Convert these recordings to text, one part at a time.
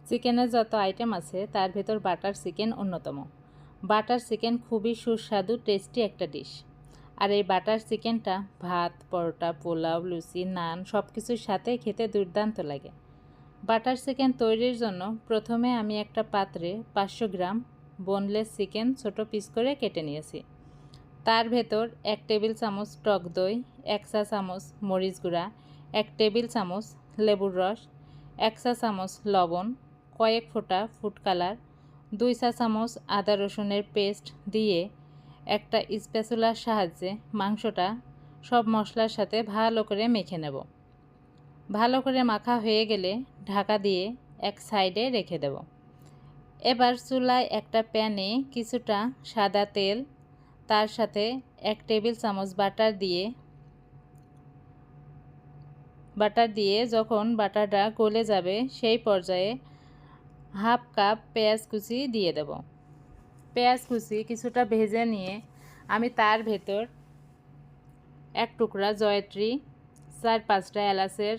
চিকেনের যত আইটেম আছে তার ভেতর বাটার চিকেন অন্যতম। বাটার চিকেন খুবই সুস্বাদু টেস্টি একটা ডিশ। আর এই বাটার চিকেনটা ভাত, পরোটা, পোলাও, লুচি, নান সব কিছুর সাথে খেতে দুর্দান্ত লাগে। বাটার চিকেন তৈরির জন্য প্রথমে আমি একটা পাত্রে 500 গ্রাম বোনলেস চিকেন ছোট পিস করে কেটে নিয়েছি। তার ভেতর 1 টেবিল চামচ টক দই, 1 চা চামচ মরিচ গুঁড়া, 1 টেবিল চামচ লেবুর রস, 1 চা চামচ লবণ, কয়েক ফোঁটা ফুড কালার, 2 চা চামচ আদা রসুনের পেস্ট দিয়ে একটা স্প্যাচুলার সাহায্যে মাংসটা সব মশলার সাথে ভালো করে মেখে নেব। ভালো করে মাখা হয়ে গেলে ঢাকা দিয়ে এক সাইডে রেখে দেব। এবার চুলায় একটা প্যানে কিছুটা সাদা তেল, তার সাথে 1 টেবিল চামচ বাটার দিয়ে যখন বাটারটা গলে যাবে সেই পর্যায়ে হাফ কাপ পেঁয়াজ কুচি দিয়ে দেব। পেঁয়াজ কুচি কিছুটা ভেজে নিয়ে আমি তার ভেতর 1 টুকরা জয়ত্রী, 4-5টা এলাচের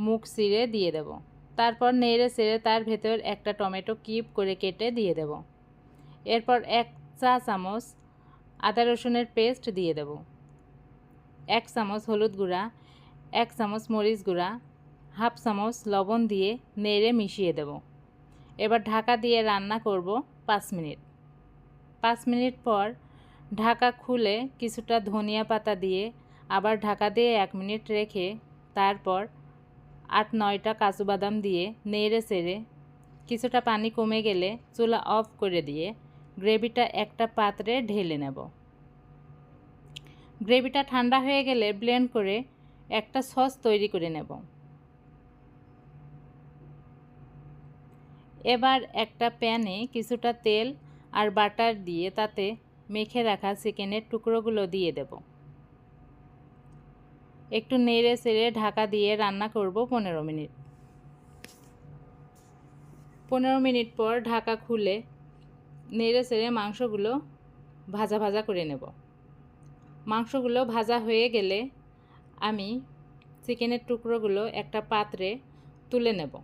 মুখ চিরে দিয়ে দেব। তারপর নেড়ে চেড়ে তার ভেতর একটা টমেটো কিউব করে কেটে দিয়ে দেব। এরপর 1 চা চামচ আদা রসুনের পেস্ট দিয়ে দেব, 1 চামচ হলুদ গুঁড়া, 1 চামচ মরিচ গুঁড়া, হাফ চামচ লবণ দিয়ে নেড়ে মিশিয়ে দেব। এবার ঢাকা দিয়ে রান্না করব 5 মিনিট। 5 মিনিট পর ঢাকা খুলে কিছুটা ধনিয়া পাতা দিয়ে আবার ঢাকা দিয়ে 1 মিনিট রেখে তারপর 8-9টা কাজু বাদাম দিয়ে নেড়ে চেড়ে কিছুটা পানি কমে গেলে চুলা অফ করে দিয়ে গ্রেভিটা একটা পাত্রে ঢেলে নেব। গ্রেভিটা ঠান্ডা হয়ে গেলে ব্লেন্ড করে একটা সস তৈরি করে নেব। এবার একটা প্যানে কিছুটা তেল আর বাটার দিয়ে তাতে মেখে রাখা চিকেনের টুকরোগুলো দিয়ে দেব। একটু নেড়ে চেড়ে ঢাকা দিয়ে রান্না করব 15 মিনিট। 15 মিনিট পর ঢাকা খুলে নেড়ে চেড়ে মাংসগুলো ভাজা ভাজা করে নেব। মাংসগুলো ভাজা হয়ে গেলে আমি চিকেনের টুকরোগুলো একটা পাত্রে তুলে নেব।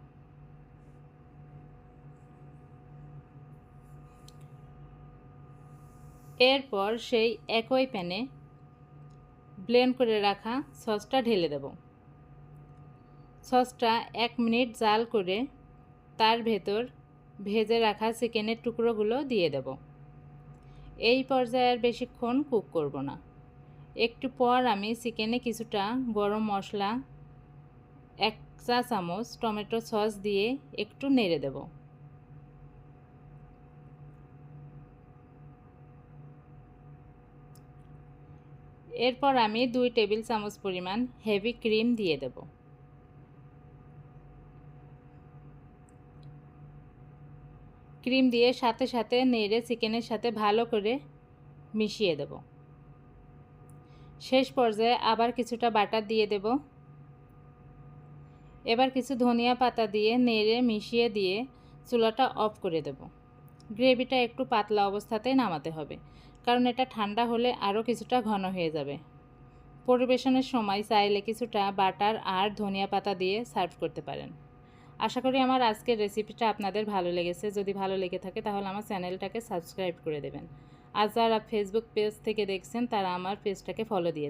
এরপর সেই একই প্যানে ব্লেন্ড করে রাখা সসটা ঢেলে দেব। সসটা 1 মিনিট জাল করে তার ভেতর ভেজে রাখা চিকেনের টুকরোগুলো দিয়ে দেব। এই পর্যায়ে আর বেশিক্ষণ কুক করব না। একটু পর আমি চিকেনে কিছুটা গরম মশলা, 1 চা চামচ টমেটো সস দিয়ে একটু নেড়ে দেব। এরপর আমি 2 টেবিল চামচ পরিমাণ হেভি ক্রিম দিয়ে দেব। ক্রিম দিয়ে সাথে সাথে নেড়ে চিকেনের সাথে ভালো করে মিশিয়ে দেব। শেষ পর্যায়ে আবার কিছুটা বাটার দিয়ে দেব। এবার কিছু ধনিয়া পাতা দিয়ে নেড়ে মিশিয়ে দিয়ে চুলাটা অফ করে দেব। গ্রেভিটা একটু পাতলা অবস্থাতেই নামাতে হবে, কারণ এটা ঠান্ডা হলে আরও কিছুটা ঘন হয়ে যাবে। পরিবেশনের সময় চাইলে কিছুটা বাটার আর ধনিয়া পাতা দিয়ে সার্ভ করতে পারেন। আশা করি আমার আজকের রেসিপিটা আপনাদের ভালো লেগেছে। যদি ভালো লেগে থাকে তাহলে আমার চ্যানেলটাকে সাবস্ক্রাইব করে দেবেন। আর যারা ফেসবুক পেজ থেকে দেখছেন তারা আমার পেজটাকে ফলো দিয়ে দেবেন।